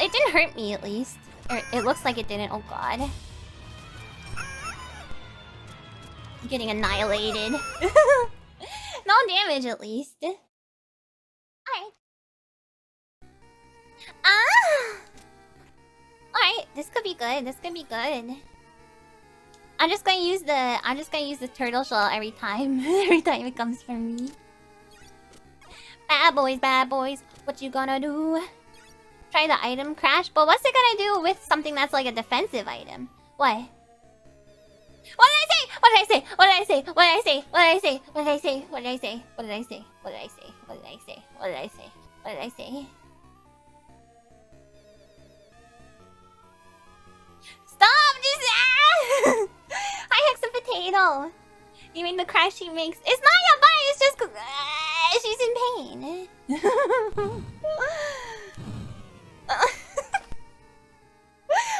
it didn't hurt me at least. Or it looks like it didn't. Oh god. I'm getting annihilated. No damage at least. Alright. Ah! Alright, this could be good. This could be good. I'm just gonna use the turtle shell every time. Every time it comes from me. Bad boys, what you gonna do? Try the item crash? But what's it gonna do with something that's like a defensive item? What? What did I say? What did I say? What did I say? What did I say? What did I say? What did I say? What did I say? What did I say? What did I say? What did I say? What did I say? What did I say? Stop! Just I hacked a potato. You mean the crash she makes? It's not your body. It's just she's in pain.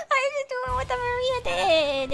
I'm just doing what the Maria did.